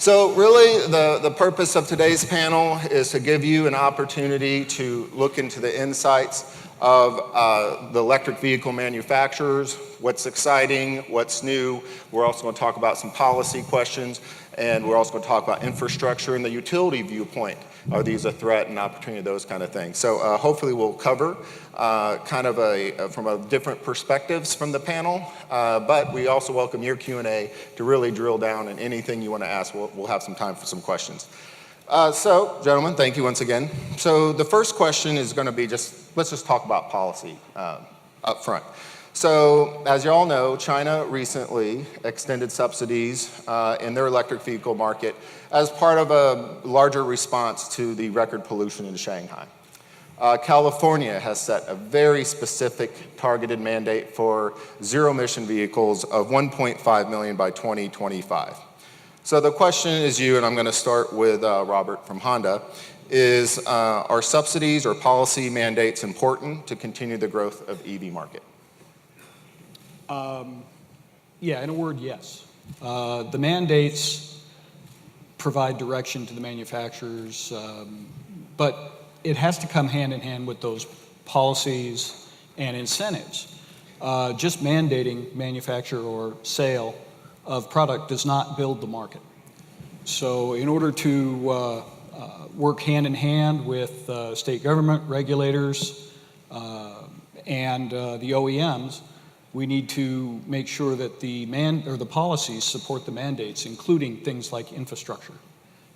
So really, the purpose of today's panel is to give you an opportunity to look into the insights of the electric vehicle manufacturers, what's exciting, what's new. We're also going to talk about some policy questions, and we're also going to talk about infrastructure and the utility viewpoint. Are these a threat and opportunity, those kind of things. So hopefully we'll cover kind of from different perspectives from the panel, but we also welcome your Q&A to really drill down in anything you want to ask. We'll have some time for some questions. So, gentlemen, thank you once again. So the first question is going to be let's just talk about policy up front. So, as you all know, China recently extended subsidies in their electric vehicle market as part of a larger response to the record pollution in Shanghai. California has set a very specific targeted mandate for zero-emission vehicles of 1.5 million by 2025. So the question is and I'm going to start with Robert from Honda, are subsidies or policy mandates important to continue the growth of EV market? Yeah, in a word, yes. The mandates provide direction to the manufacturers, but it has to come hand in hand with those policies and incentives. Just mandating manufacture or sale of product does not build the market. So in order to work hand in hand with state government, regulators, and the OEMs, we need to make sure that the policies support the mandates, including things like infrastructure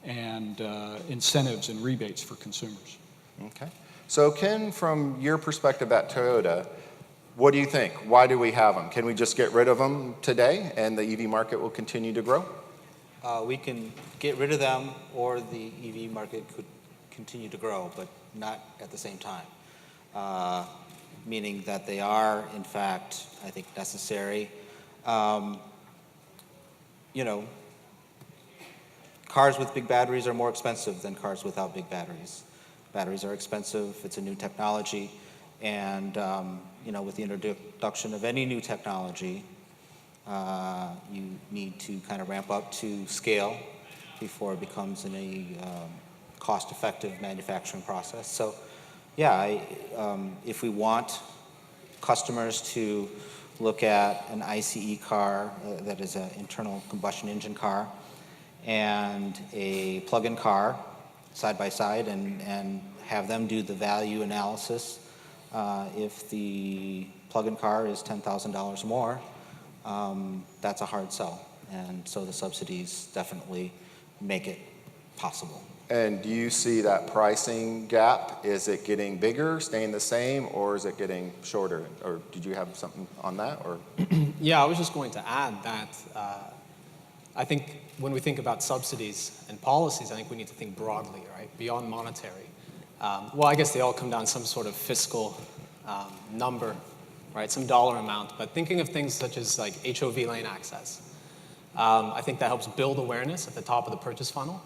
and incentives and rebates for consumers. Okay. So Ken, from your perspective at Toyota, what do you think? Why do we have them? Can we just get rid of them today and the EV market will continue to grow? We can get rid of them, or the EV market could continue to grow, but not at the same time. Meaning that they are, in fact, I think, necessary. You know, cars with big batteries are more expensive than cars without big batteries. Batteries are expensive. It's a new technology, and you know, with the introduction of any new technology, you need to kind of ramp up to scale before it becomes a cost-effective manufacturing process. So, yeah, if we want customers to look at an ICE car that is an internal combustion engine car and a plug-in car side by side and have them do the value analysis, if the plug-in car is $10,000 more, that's a hard sell. And so the subsidies definitely make it possible. And do you see that pricing gap? Is it getting bigger, staying the same, or is it getting shorter? Or did you have something on that? Or Yeah, I was just going to add that I think when we think about subsidies and policies, I think we need to think broadly, right, beyond monetary. Well, I guess they all come down to some sort of fiscal number, right, some dollar amount. But thinking of things such as like HOV lane access, I think that helps build awareness at the top of the purchase funnel.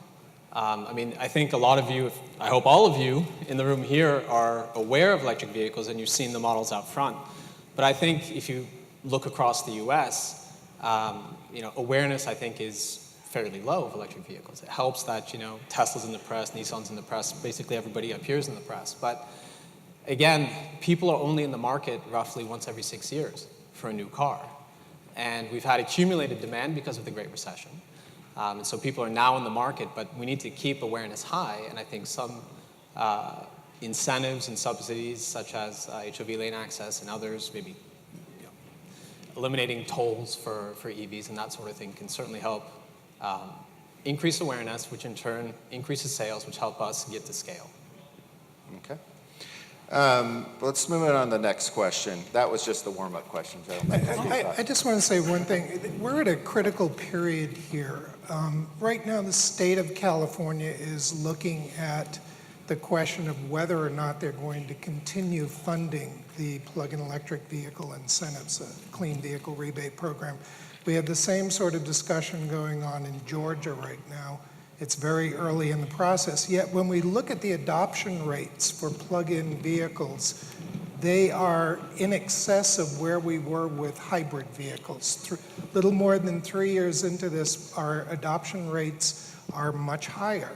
I mean, I think a lot of you, I hope all of you in the room here are aware of electric vehicles and you've seen the models out front. But I think if you look across the US, you know, awareness, I think, is fairly low of electric vehicles. It helps that, you know, Tesla's in the press, Nissan's in the press, basically everybody appears in the press. But again, people are only in the market roughly once every 6 years for a new car. And we've had accumulated demand because of the Great Recession. And so people are now in the market, but we need to keep awareness high. And I think some incentives and subsidies, such as HOV lane access and others, maybe eliminating tolls for EVs and that sort of thing, can certainly help increase awareness, which in turn increases sales, which help us get to scale. okay. Let's move on to the next question. That was just the warm-up question, gentlemen. I just want to say one thing. We're at a critical period here. Right now, the state of California is looking at the question of whether or not they're going to continue funding the plug-in electric vehicle incentives, a clean vehicle rebate program. We have the same sort of discussion going on in Georgia right now. It's very early in the process, yet when we look at the adoption rates for plug-in vehicles, they are in excess of where we were with hybrid vehicles. Little more than 3 years into this, our adoption rates are much higher.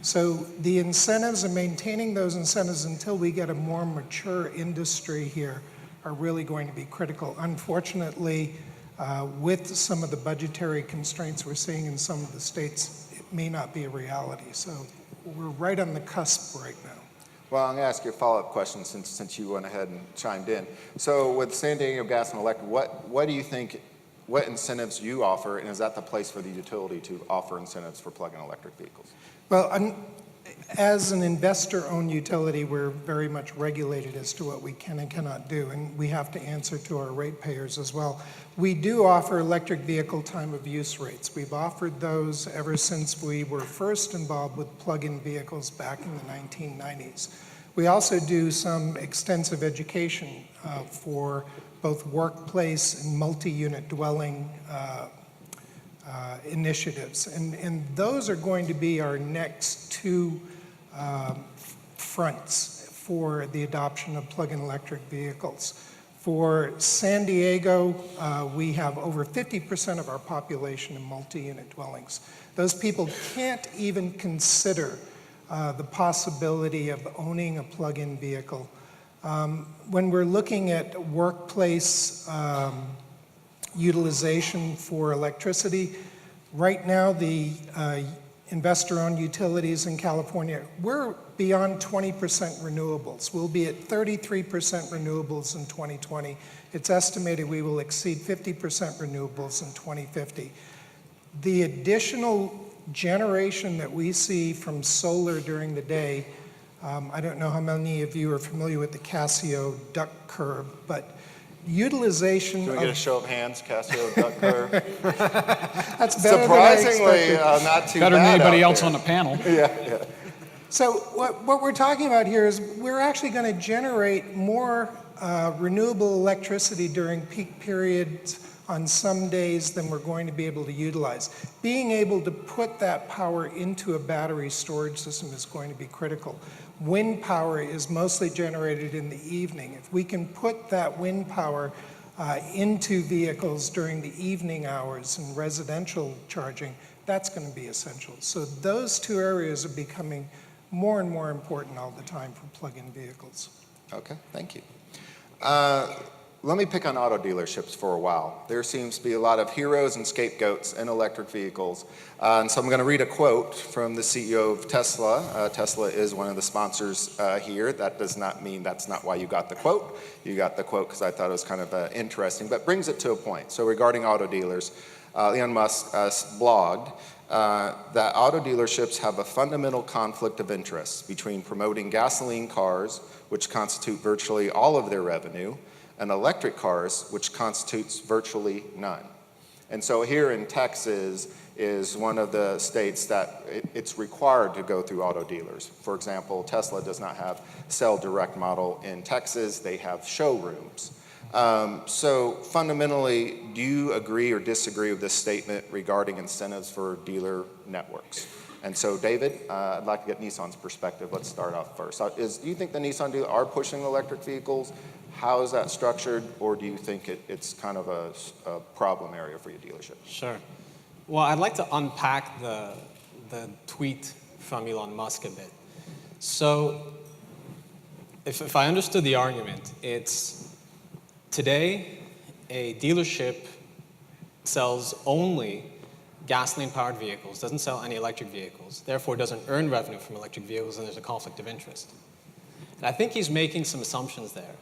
So the incentives and maintaining those incentives until we get a more mature industry here are really going to be critical. Unfortunately, with some of the budgetary constraints we're seeing in some of the states, it may not be a reality. So we're right on the cusp right now. Well, I'm going to ask you a follow-up question since you went ahead and chimed in. So with San Diego Gas and Electric, what do you think, what incentives you offer, and is that the place for the utility to offer incentives for plug-in electric vehicles? Well, as an investor-owned utility, we're very much regulated as to what we can and cannot do, and we have to answer to our ratepayers as well. We do offer electric vehicle time of use rates. We've offered those ever since we were first involved with plug-in vehicles back in the 1990s. We also do some extensive education for both workplace and multi-unit dwelling initiatives. And those are going to be our next two fronts for the adoption of plug-in electric vehicles. For San Diego, we have over 50% of our population in multi-unit dwellings. Those people can't even consider the possibility of owning a plug-in vehicle. When we're looking at workplace utilization for electricity, right now the investor-owned utilities in California, we're beyond 20% renewables. We'll be at 33% renewables in 2020. It's estimated we will exceed 50% renewables in 2050. The additional generation that we see from solar during the day, I don't know how many of you are familiar with the Casio duck curve, but utilization. Can we get a show of hands, Casio duck curve? That's better Surprisingly, than I expected. not too Better than bad anybody out else there. on the panel. Yeah. So what we're talking about here is we're actually going to generate more renewable electricity during peak periods on some days than we're going to be able to utilize. Being able to put that power into a battery storage system is going to be critical. Wind power is mostly generated in the evening. If we can put that wind power into vehicles during the evening hours and residential charging, that's going to be essential. So those two areas are becoming more and more important all the time for plug-in vehicles. Okay, thank you. Let me pick on auto dealerships for a while. There seems to be a lot of heroes and scapegoats in electric vehicles. And so I'm going to read a quote from the CEO of Tesla. Tesla is one of the sponsors here. That does not mean that's not why you got the quote. You got the quote because I thought it was kind of interesting, but brings it to a point. So regarding auto dealers, Elon Musk blogged that auto dealerships have a fundamental conflict of interest between promoting gasoline cars, which constitute virtually all of their revenue, and electric cars, which constitutes virtually none. And so here in Texas is one of the states that it's required to go through auto dealers. For example, Tesla does not have sell direct model in Texas, they have showrooms. So fundamentally, do you agree or disagree with this statement regarding incentives for dealer networks? And so David, I'd like to get Nissan's perspective. Let's start off first. Do you think the Nissan dealers are pushing electric vehicles? How is that structured, or do you think it's kind of a problem area for your dealership? Sure. Well, I'd like to unpack the tweet from Elon Musk a bit. So if I understood the argument, it's today a dealership sells only gasoline-powered vehicles, doesn't sell any electric vehicles, therefore doesn't earn revenue from electric vehicles, and there's a conflict of interest. And I think he's making some assumptions there,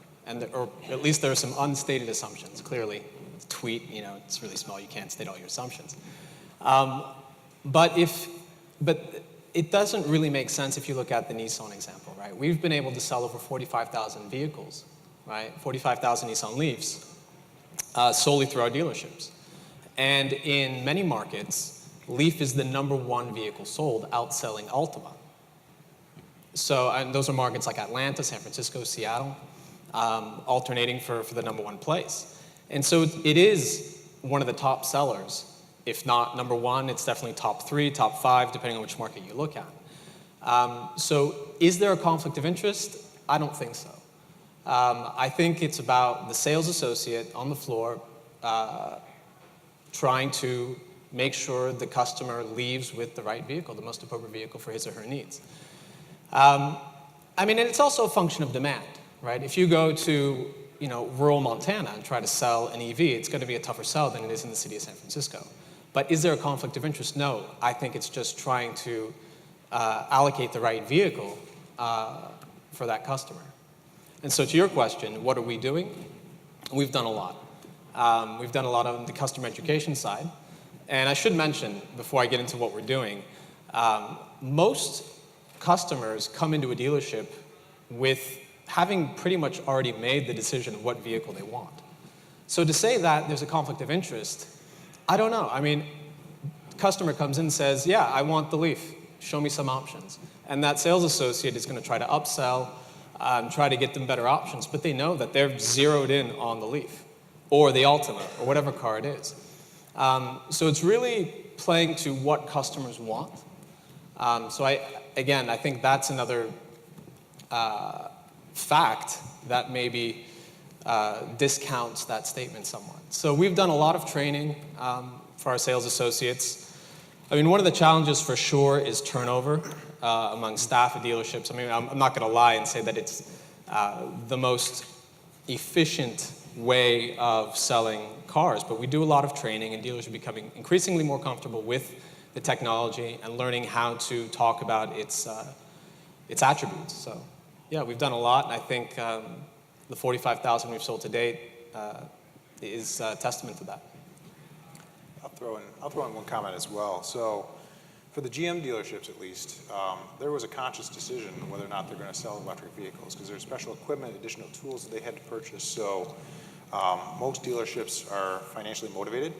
or at least there are some unstated assumptions. Clearly, the tweet, it's really small, you can't state all your assumptions. But it doesn't really make sense if you look at the Nissan example, right? We've been able to sell over 45,000 vehicles, right? 45,000 Nissan Leafs solely through our dealerships. And in many markets, Leaf is the #1 vehicle sold, outselling Altima. So, and those are markets like Atlanta, San Francisco, Seattle, alternating for the #1 place. And so it is one of the top sellers. If not #1, it's definitely top 3, top 5, depending on which market you look at. So is there a conflict of interest? I don't think so. I think it's about the sales associate on the floor trying to make sure the customer leaves with the right vehicle, the most appropriate vehicle for his or her needs. I mean, and it's also a function of demand, right? If you go to, rural Montana and try to sell an EV, it's going to be a tougher sell than it is in the city of San Francisco. But is there a conflict of interest? No. I think it's just trying to allocate the right vehicle for that customer. And so to your question, what are we doing? We've done a lot. We've done a lot on the customer education side. And I should mention, before I get into what we're doing, most customers come into a dealership with having pretty much already made the decision of what vehicle they want. So to say that there's a conflict of interest, I don't know. I mean, the customer comes in and says, yeah, I want the Leaf. Show me some options. And that sales associate is going to try to upsell, try to get them better options, but they know that they're zeroed in on the Leaf or the Altima or whatever car it is. So it's really playing to what customers want. So I think that's another fact that maybe discounts that statement somewhat. So we've done a lot of training for our sales associates. I mean, one of the challenges for sure is turnover among staff at dealerships. I mean, I'm not going to lie and say that it's the most efficient way of selling cars, but we do a lot of training, and dealers are becoming increasingly more comfortable with the technology and learning how to talk about its attributes. So, yeah, we've done a lot, and I think the 45,000 we've sold to date is a testament to that. I'll throw in one comment as well. So, for the GM dealerships at least, there was a conscious decision whether or not they're going to sell electric vehicles because there's special equipment, additional tools that they had to purchase. So most dealerships are financially motivated,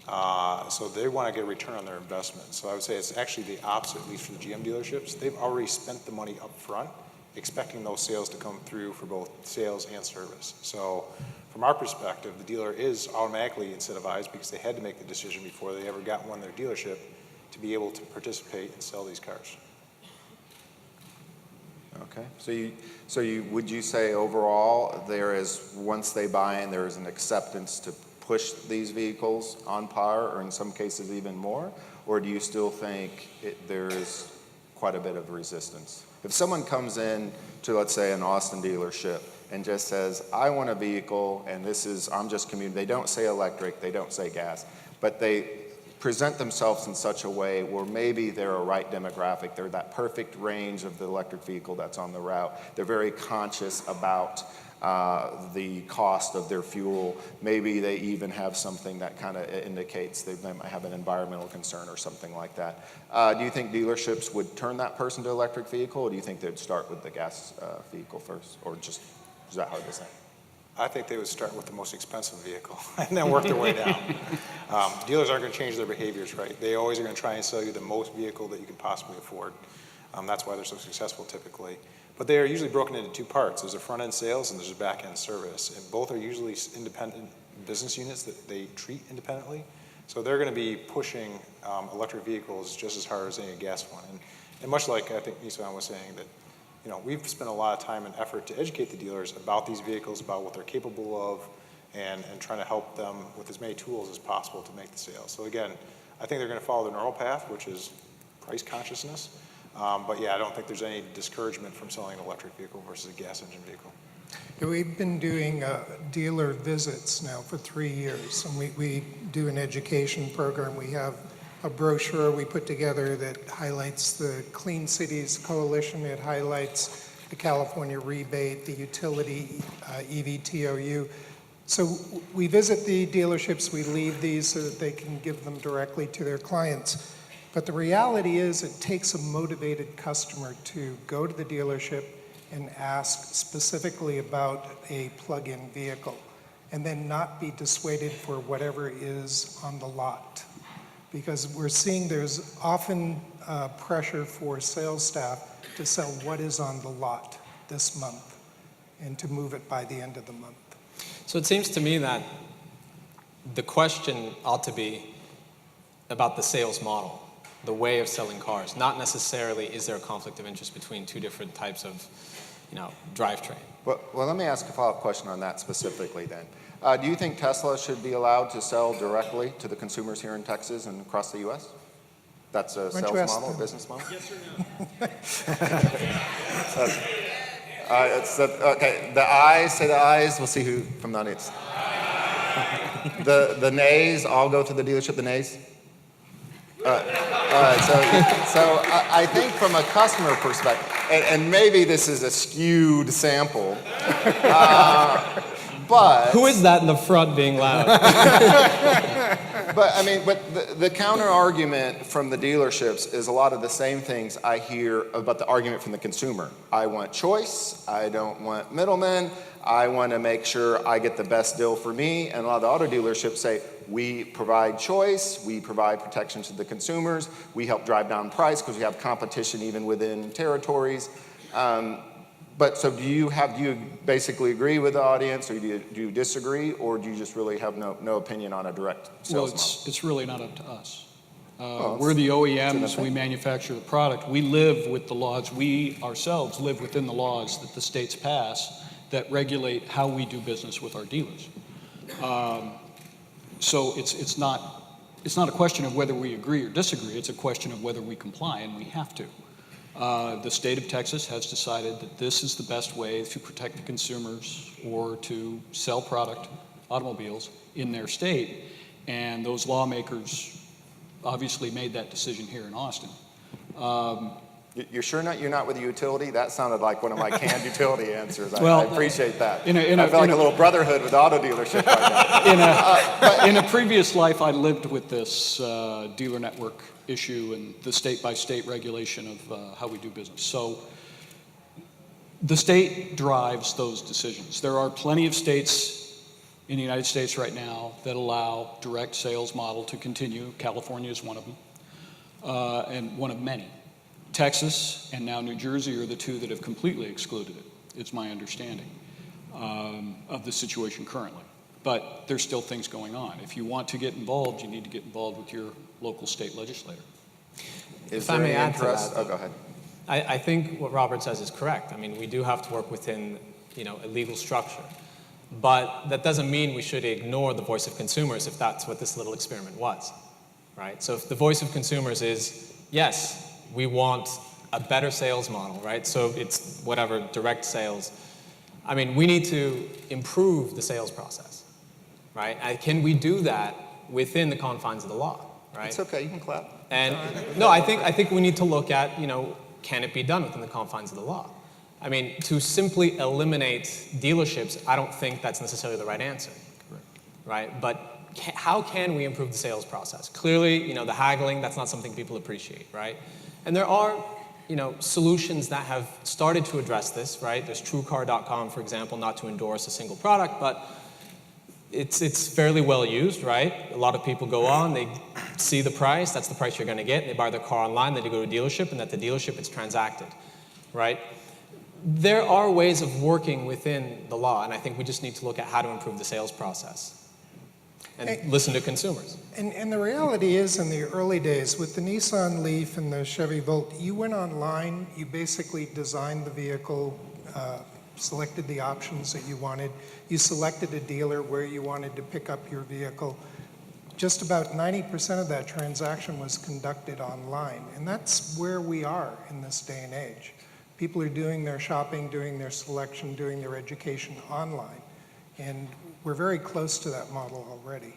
so they want to get a return on their investment. So I would say it's actually the opposite, at least for the GM dealerships. They've already spent the money up front, expecting those sales to come through for both sales and service. So from our perspective, the dealer is automatically incentivized because they had to make the decision before they ever got one in their dealership to be able to participate and sell these cars. Okay, so would you say overall there is, once they buy in, there is an acceptance to push these vehicles on par, or in some cases even more, or do you still think there is quite a bit of resistance? If someone comes in to, let's say, an Austin dealership and just says, I want a vehicle, and I'm just commuting, they don't say electric, they don't say gas, but they present themselves in such a way where maybe they're a right demographic, they're that perfect range of the electric vehicle that's on the route, they're very conscious about the cost of their fuel, maybe they even have something that kind of indicates they might have an environmental concern or something like that. Do you think dealerships would turn that person to electric vehicle, or do you think they'd start with the gas vehicle first, or just, is that hard to say? I think they would start with the most expensive vehicle and then work their way down. Dealers aren't going to change their behaviors, right? They always are going to try and sell you the most vehicle that you can possibly afford. That's why they're so successful typically. But they are usually broken into two parts. There's a front-end sales and there's a back-end service. And both are usually independent business units that they treat independently. So they're going to be pushing electric vehicles just as hard as any gas one. And much like I think Nissan was saying that, we've spent a lot of time and effort to educate the dealers about these vehicles, about what they're capable of, and trying to help them with as many tools as possible to make the sale. So again, I think they're going to follow the normal path, which is price consciousness. But yeah, I don't think there's any discouragement from selling an electric vehicle versus a gas engine vehicle. We've been doing dealer visits now for 3 years, and we do an education program. We have a brochure we put together that highlights the Clean Cities Coalition. It highlights the California rebate, the utility EVTOU. So we visit the dealerships, we leave these so that they can give them directly to their clients. But the reality is it takes a motivated customer to go to the dealership and ask specifically about a plug-in vehicle, and then not be dissuaded for whatever is on the lot. Because we're seeing there's often pressure for sales staff to sell what is on the lot this month and to move it by the end of the month. So it seems to me that the question ought to be about the sales model, the way of selling cars, not necessarily is there a conflict of interest between two different types of drivetrain. Well, let me ask a follow-up question on that specifically then. Do you think Tesla should be allowed to sell directly to the consumers here in Texas and across the U.S.? That's a Why don't you sales ask model, a them? business model? Yes or no? Okay, the ayes, say the ayes. We'll see who from the audience. The nays, all go to the dealership, the nays? All right, so I think from a customer perspective, and maybe this is a skewed sample, but... Who is that in the front being loud? But I mean, the counter argument from the dealerships is a lot of the same things I hear about the argument from the consumer. I want choice. I don't want middlemen. I want to make sure I get the best deal for me. And a lot of the auto dealerships say, we provide choice. We provide protection to the consumers. We help drive down price because we have competition even within territories. But so do you basically agree with the audience, or do you disagree, or do you just really have no opinion on a direct sales model? It's really not up to us. We're the OEMs, we manufacture the product. We live with the laws, we ourselves live within the laws that the states pass that regulate how we do business with our dealers. So it's not a question of whether we agree or disagree, it's a question of whether we comply, and we have to. The state of Texas has decided that this is the best way to protect the consumers or to sell product, automobiles, in their state. And those lawmakers obviously made that decision here in Austin. You're sure you're not with the utility? That sounded like one of my canned utility answers. Well, I appreciate that. I feel like a little brotherhood with auto dealership right now. In a previous life, I lived with this dealer network issue and the state-by-state regulation of how we do business. So the state drives those decisions. There are plenty of states in the United States right now that allow direct sales model to continue. California is one of them, and one of many. Texas and now New Jersey are the two that have completely excluded it. It's my understanding of the situation currently. But there's still things going on. If you want to get involved, you need to get involved with your local state legislator. Is If I there may any add to interest? that, Oh, go ahead. I think what Robert says is correct. I mean, we do have to work within, a legal structure. But that doesn't mean we should ignore the voice of consumers if that's what this little experiment was, right? So if the voice of consumers is, yes, we want a better sales model, right? So it's whatever, direct sales. I mean, we need to improve the sales process, right? And can we do that within the confines of the law, right? It's okay, you can clap. And no, I think we need to look at, can it be done within the confines of the law? I mean, to simply eliminate dealerships, I don't think that's necessarily the right answer, right? But how can we improve the sales process? Clearly, the haggling, that's not something people appreciate, right? And there are, solutions that have started to address this, right? There's TrueCar.com, for example, not to endorse a single product, but it's fairly well used, right? A lot of people go on, they see the price, that's the price you're going to get, and they buy their car online, then they go to a dealership, and at the dealership it's transacted, right? There are ways of working within the law, and I think we just need to look at how to improve the sales process and listen to consumers. And the reality is, in the early days, with the Nissan Leaf and the Chevy Volt, you went online, you basically designed the vehicle, selected the options that you wanted, you selected a dealer where you wanted to pick up your vehicle. Just about 90% of that transaction was conducted online, and that's where we are in this day and age. People are doing their shopping, doing their selection, doing their education online, and we're very close to that model already.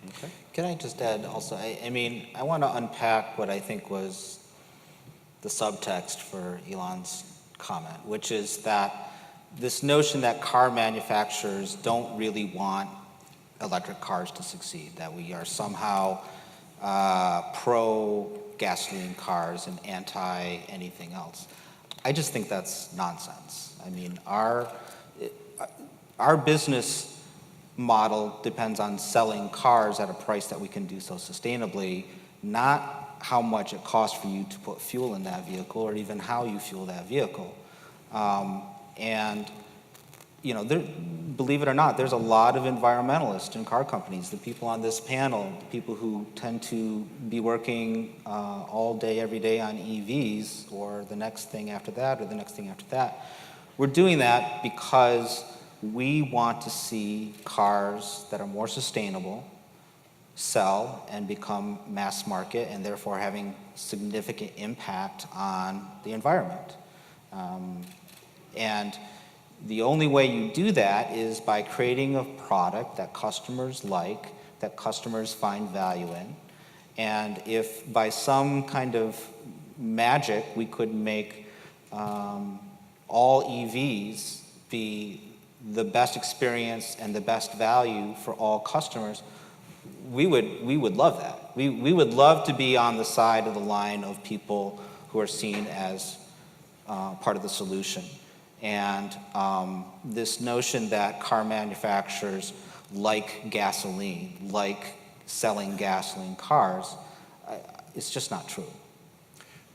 Okay. Can I just add also, I want to unpack what I think was the subtext for Elon's comment, which is that this notion that car manufacturers don't really want electric cars to succeed, that we are somehow pro-gasoline cars and anti-anything else. I just think that's nonsense. I mean, our business model depends on selling cars at a price that we can do so sustainably, not how much it costs for you to put fuel in that vehicle or even how you fuel that vehicle. Believe it or not, there's a lot of environmentalists in car companies. The people on this panel, people who tend to be working all day, every day on EVs, or the next thing after that, or the next thing after that, We're doing that because we want to see cars that are more sustainable sell and become mass market, and therefore having significant impact on the environment. And the only way you do that is by creating a product that customers like, that customers find value in. And if by some kind of magic we could make all EVs be the best experience and the best value for all customers, we would love that. We would love to be on the side of the line of people who are seen as part of the solution. And this notion that car manufacturers like gasoline, like selling gasoline cars, it's just not true.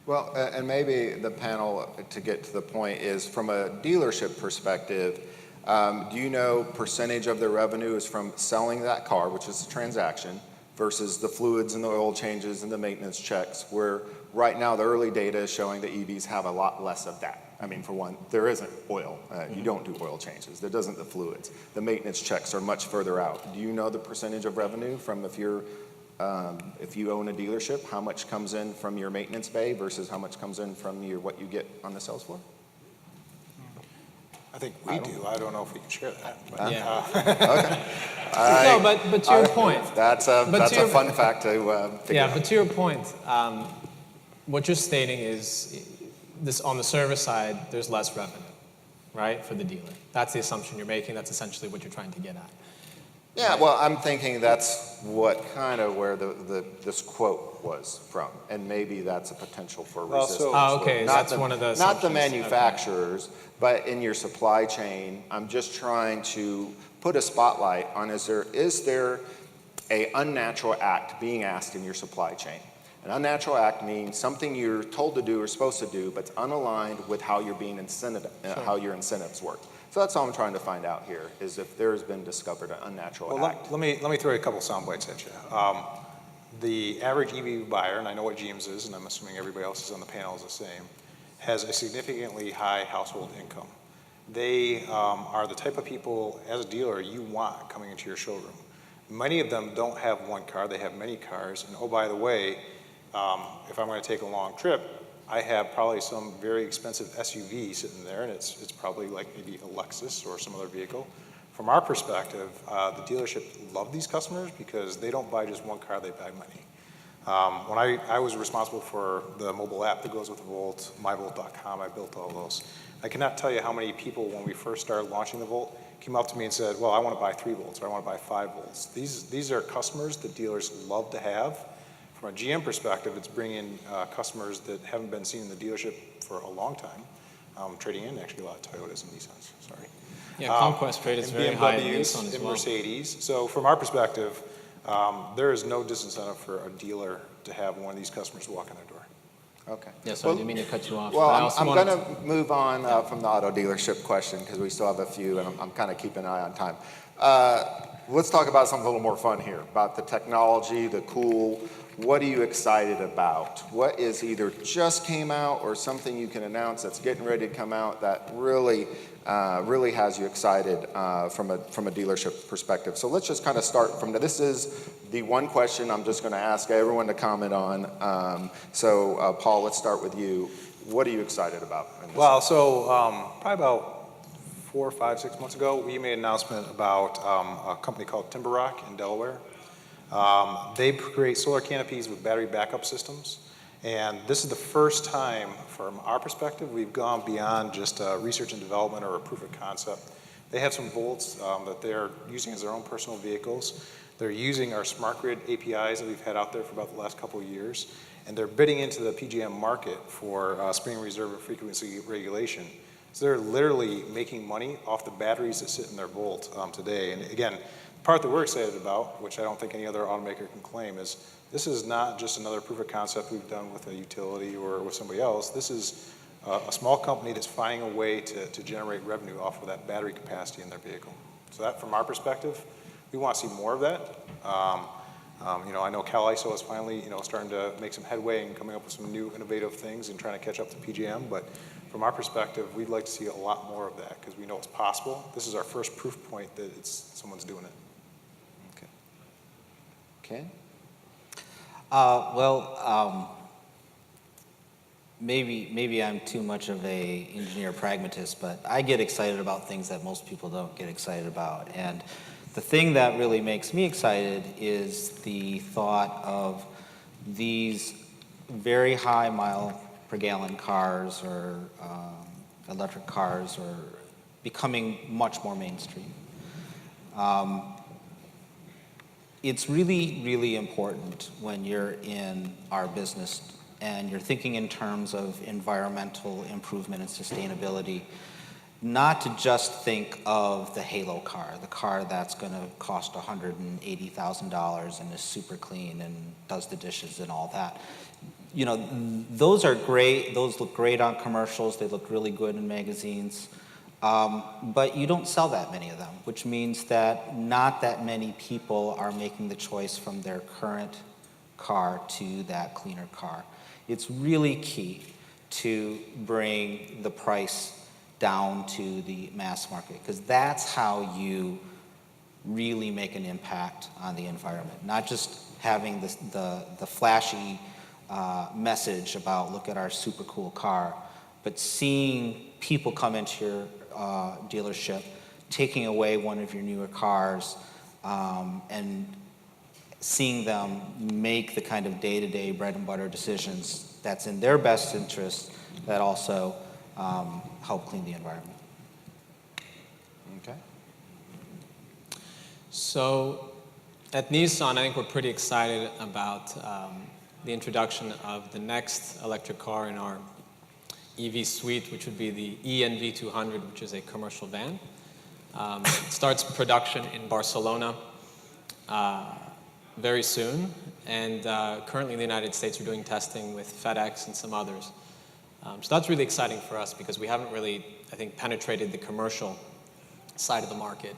Well, and maybe the panel, to get to the point, is from a dealership perspective, do you know percentage of their revenue is from selling that car, which is a transaction, versus the fluids and the oil changes and the maintenance checks, where right now the early data is showing that EVs have a lot less of that. I mean, for one, there isn't oil. You don't do oil changes. There doesn't the fluids. The maintenance checks are much further out. Do you know the percentage of revenue from if you own a dealership, how much comes in from your maintenance bay versus how much comes in from what you get on the sales floor? I think we do. I don't know if we can share that. But, Yeah. Okay. No, but to your point. That's a fun fact to figure out. But to your point, what you're stating is this on the service side, there's less revenue, right, for the dealer. That's the assumption you're making. That's essentially what you're trying to get at. Yeah, well, I'm thinking that's what kind of where this quote was from, and maybe that's a potential for Well, resistance. so- Oh, okay, Not that's the- one of the Not the assumptions. manufacturers, but in your supply chain, I'm just trying to put a spotlight on is there a unnatural act being asked in your supply chain? An unnatural act means something you're told to do or supposed to do, but it's unaligned with how you're being incented, how your incentives work. So that's all I'm trying to find out here, is if there's been discovered an unnatural Well, act. let me throw a couple sound bites at you. The average EV buyer, and I know what GM's is, and I'm assuming everybody else is on the panel is the same, has a significantly high household income. They are the type of people, as a dealer, you want coming into your showroom. Many of them don't have one car, they have many cars, and oh, by the way, if I'm going to take a long trip, I have probably some very expensive SUV sitting there, and it's probably like maybe a Lexus or some other vehicle. From our perspective, the dealership love these customers because they don't buy just one car, they buy many. When I was responsible for the mobile app that goes with the Volt, myvolt.com, I built all those. I cannot tell you how many people, when we first started launching the Volt, came up to me and said, well, I want to buy 3 volts or I want to buy 5 volts. These are customers that dealers love to have. From a GM perspective, it's bringing customers that haven't been seen in the dealership for a long time, trading in actually a lot of Toyotas and Nissans, sorry. Yeah, conquest rate is and very high in BMWs Nissan as and well. Mercedes. So from our perspective, there is no disincentive for a dealer to have one of these customers walk in their door. Okay. Yeah, sorry, I didn't mean to cut you off. Well, but I I'm also wanted going to move on from the auto dealership question because we still have a few, and I'm kind of keeping an eye on time. Let's talk about something a little more fun here, about the technology, the cool. What are you excited about? What is either just came out or something you can announce that's getting ready to come out that really has you excited from a dealership perspective? So let's just kind of start from this is the one question I'm just going to ask everyone to comment on. Paul, let's start with you. What are you excited about? Well, so probably about 4, 5, 6 months ago, we made an announcement about a company called Timber Rock in Delaware. They create solar canopies with battery backup systems. And this is the first time, from our perspective, we've gone beyond just research and development or a proof of concept. They have some volts that they're using as their own personal vehicles. They're using our smart grid APIs that we've had out there for about the last couple of years. And they're bidding into the PJM market for spring reserve and frequency regulation. So they're literally making money off the batteries that sit in their Volt today. And again, the part that we're excited about, which I don't think any other automaker can claim, is this is not just another proof of concept we've done with a utility or with somebody else. This is a small company that's finding a way to generate revenue off of that battery capacity in their vehicle. So that, from our perspective, we want to see more of that. I know Cal ISO is finally, starting to make some headway and coming up with some new innovative things and trying to catch up to PJM. But from our perspective, we'd like to see a lot more of that because we know it's possible. This is our first proof point that someone's doing it. Okay. Okay. Well, maybe I'm too much of a engineer pragmatist, but I get excited about things that most people don't get excited about. And the thing that really makes me excited is the thought of these very high mile per gallon cars or electric cars are becoming much more mainstream. It's really, really important when you're in our business and you're thinking in terms of environmental improvement and sustainability, not to just think of the halo car, the car that's going to cost $180,000 and is super clean and does the dishes and all that. You know, those are great. Those look great on commercials. They look really good in magazines. But you don't sell that many of them, which means that not that many people are making the choice from their current car to that cleaner car. It's really key to bring the price down to the mass market, because that's how you really make an impact on the environment, not just having the flashy message about look at our super cool car, but seeing people come into your dealership, taking away one of your newer cars, and seeing them make the kind of day-to-day bread and butter decisions that's in their best interest that also help clean the environment. Okay. So at Nissan, I think we're pretty excited about the introduction of the next electric car in our EV suite, which would be the ENV200, which is a commercial van. It starts production in Barcelona very soon, and currently in the United States we're doing testing with FedEx and some others. So that's really exciting for us because we haven't really, I think, penetrated the commercial side of the market.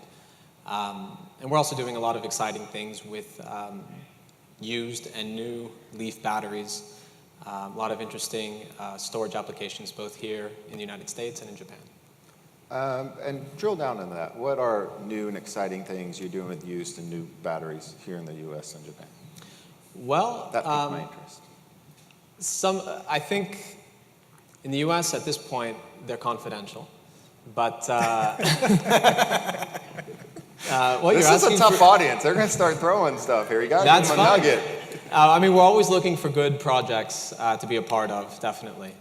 And we're also doing a lot of exciting things with used and new Leaf batteries. A lot of interesting storage applications both here in the United States and in Japan. And drill down into that. What are new and exciting things you're doing with used and new batteries here in the U.S. and Japan? Well, That piqued my interest. I think in the U.S. at this point they're confidential, but This is a tough audience. They're going to start throwing stuff here. You got to give them a nugget. I mean, we're always looking for good projects to be a part of, definitely.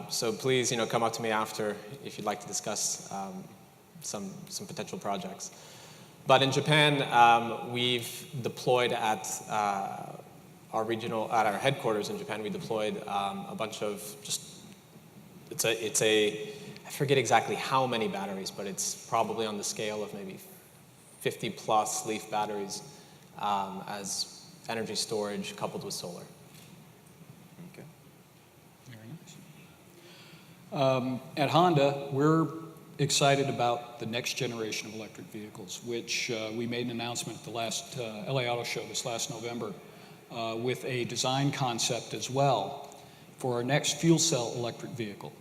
So please, come up to me after if you'd like to discuss some potential projects. But in Japan, we've deployed at our headquarters in Japan. We deployed a bunch of I forget exactly how many batteries, but it's probably on the scale of maybe 50 plus Leaf batteries as energy storage coupled with solar. Okay. Very nice. At Honda, we're excited about the next generation of electric vehicles, which we made an announcement at the last LA Auto Show this last November with a design concept as well for our next fuel cell electric vehicle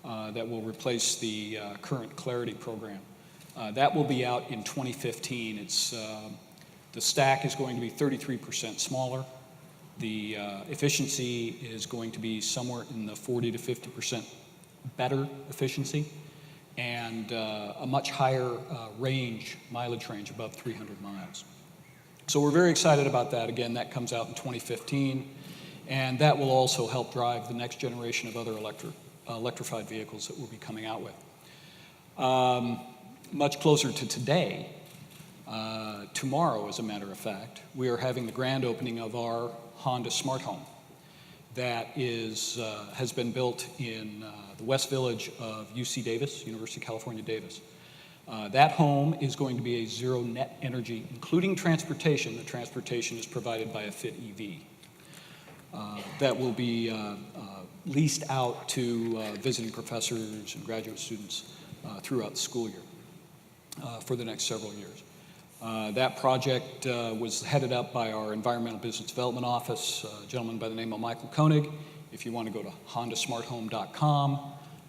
that will replace the current Clarity program. That will be out in 2015. The stack is going to be 33% smaller. The efficiency is going to be somewhere in the 40 to 50% better efficiency, and a much higher mileage range, above 300 miles. So we're very excited about that. Again, that comes out in 2015, and that will also help drive the next generation of other electrified vehicles that we'll be coming out with. Much closer to today, tomorrow, as a matter of fact, we are having the grand opening of our Honda Smart Home that has been built in the West Village of UC Davis, University of California, Davis. That home is going to be a zero net energy, including transportation. The transportation is provided by a Fit EV. That will be leased out to visiting professors and graduate students throughout the school year for the next several years. That project was headed up by our Environmental Business Development Office, a gentleman by the name of Michael Koenig. if you want to go to hondasmarthome.com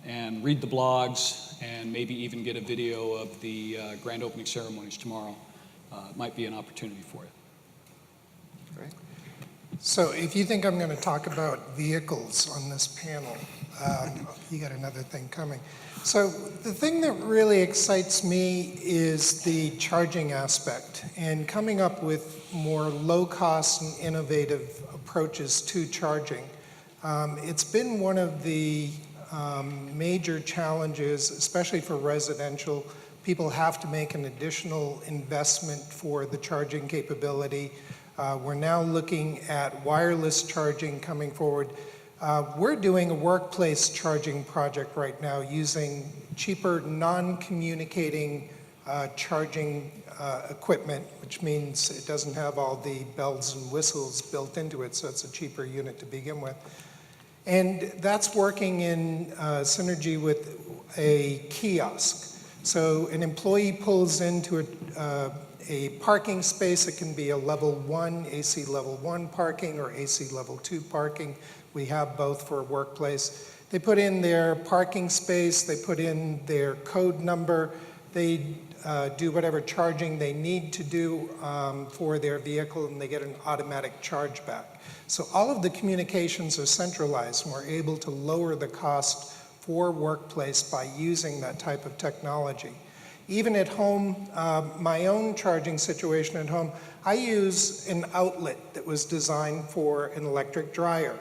and read the blogs and maybe even get a video of the grand opening ceremonies tomorrow, it might be an opportunity for you. Great. So if you think I'm going to talk about vehicles on this panel, you got another thing coming. So the thing that really excites me is the charging aspect and coming up with more low-cost and innovative approaches to charging. It's been one of the major challenges, especially for residential. People have to make an additional investment for the charging capability. We're now looking at wireless charging coming forward. We're doing a workplace charging project right now using cheaper, non-communicating charging equipment, which means it doesn't have all the bells and whistles built into it, so it's a cheaper unit to begin with. And that's working in synergy with a kiosk. So an employee pulls into a parking space. It can be a level 1, AC level 1 parking or AC level 2 parking. We have both for a workplace. They put in their parking space, they put in their code number, they do whatever charging they need to do for their vehicle, and they get an automatic charge back. So all of the communications are centralized, and we're able to lower the cost for workplace by using that type of technology. Even at home, my own charging situation at home, I use an outlet that was designed for an electric dryer.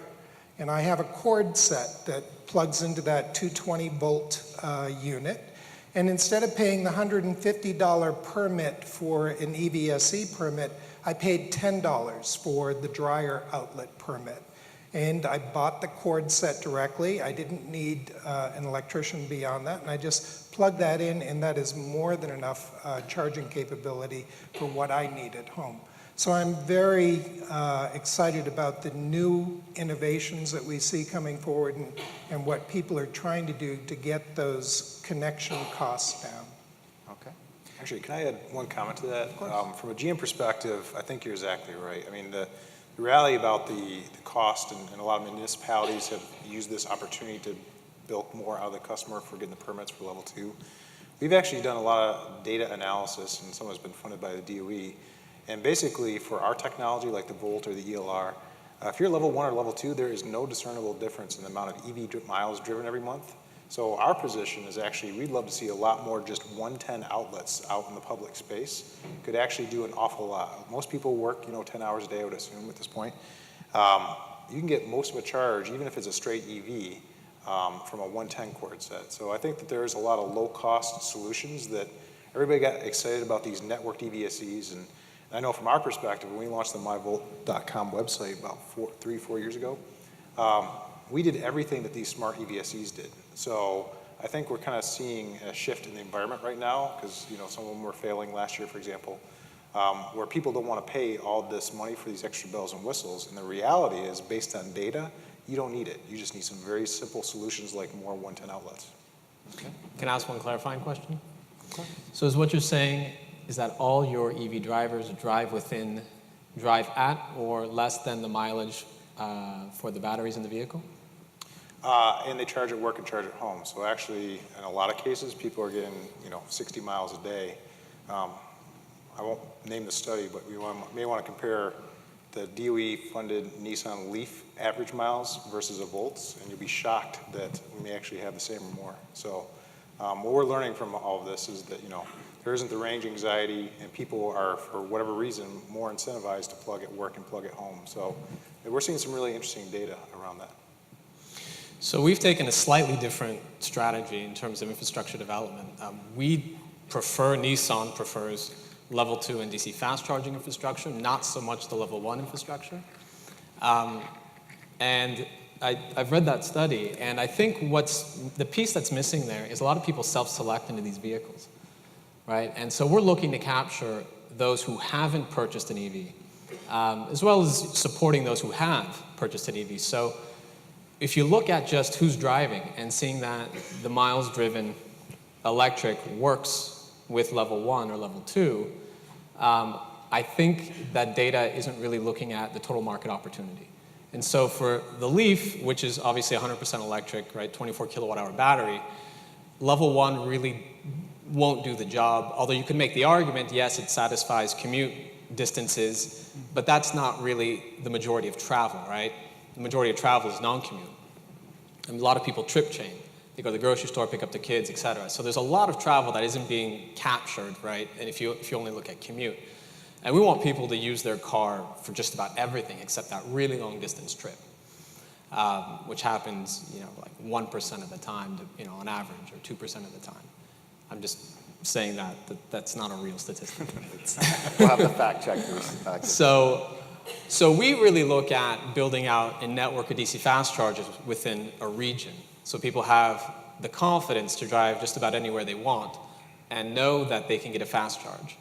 And I have a cord set that plugs into that 220 volt unit. And instead of paying the $150 permit for an EVSE permit, I paid $10 for the dryer outlet permit. And I bought the cord set directly. I didn't need an electrician beyond that. And I just plugged that in, and that is more than enough charging capability for what I need at home. So I'm very excited about the new innovations that we see coming forward and what people are trying to do to get those connection costs down. Okay. Actually, can I add one comment to that? From a GM perspective, I think you're exactly right. I mean, the reality about the cost, and a lot of municipalities have used this opportunity to bilk more out of the customer for getting the permits for level 2. We've actually done a lot of data analysis, and some has been funded by the DOE. And basically, for our technology, like the Volt or the ELR, if you're level 1 or level 2, there is no discernible difference in the amount of EV miles driven every month. So our position is actually, we'd love to see a lot more just 110 outlets out in the public space. Could actually do an awful lot. Most people work, 10 hours a day, I would assume at this point. You can get most of a charge, even if it's a straight EV, from a 110 cord set. So I think that there's a lot of low-cost solutions that everybody got excited about these networked EVSEs. And I know from our perspective, when we launched the myvolt.com website about 3-4 years ago, we did everything that these smart EVSEs did. So I think we're kind of seeing a shift in the environment right now, because some of them were failing last year, for example, where people don't want to pay all this money for these extra bells and whistles. And the reality is, based on data, you don't need it. You just need some very simple solutions like more 110 outlets. Okay. Can I ask one clarifying question? Okay. So is what you're saying is that all your EV drivers drive at or less than the mileage for the batteries in the vehicle? And they charge at work and charge at home. So actually, in a lot of cases, people are getting 60 miles a day. I won't name the study, but we may want to compare the DOE-funded Nissan Leaf average miles versus a Volts, and you'll be shocked that we may actually have the same or more. So what we're learning from all of this is that there isn't the range anxiety, and people are, for whatever reason, more incentivized to plug at work and plug at home. So we're seeing some really interesting data around that. So we've taken a slightly different strategy in terms of infrastructure development. Nissan prefers level 2 and DC fast charging infrastructure, not so much the level 1 infrastructure. And I've read that study, and I think the piece that's missing there is a lot of people self-select into these vehicles, right? And so we're looking to capture those who haven't purchased an EV, as well as supporting those who have purchased an EV. So if you look at just who's driving and seeing that the miles driven electric works with level 1 or level 2, I think that data isn't really looking at the total market opportunity. And so for the Leaf, which is obviously 100% electric, right, 24 kilowatt hour battery, level 1 really won't do the job. Although you could make the argument, yes, it satisfies commute distances, but that's not really the majority of travel, right? The majority of travel is non-commute. And a lot of people trip chain. They go to the grocery store, pick up the kids, et cetera. So there's a lot of travel that isn't being captured, right? And if you only look at commute. And we want people to use their car for just about everything except that really long distance trip, which happens, like 1% of the time, on average, or 2% of the time. I'm just saying that that's not a real statistic. We'll have the fact checkers. So we really look at building out a network of DC fast chargers within a region, so people have the confidence to drive just about anywhere they want and know that they can get a fast charge.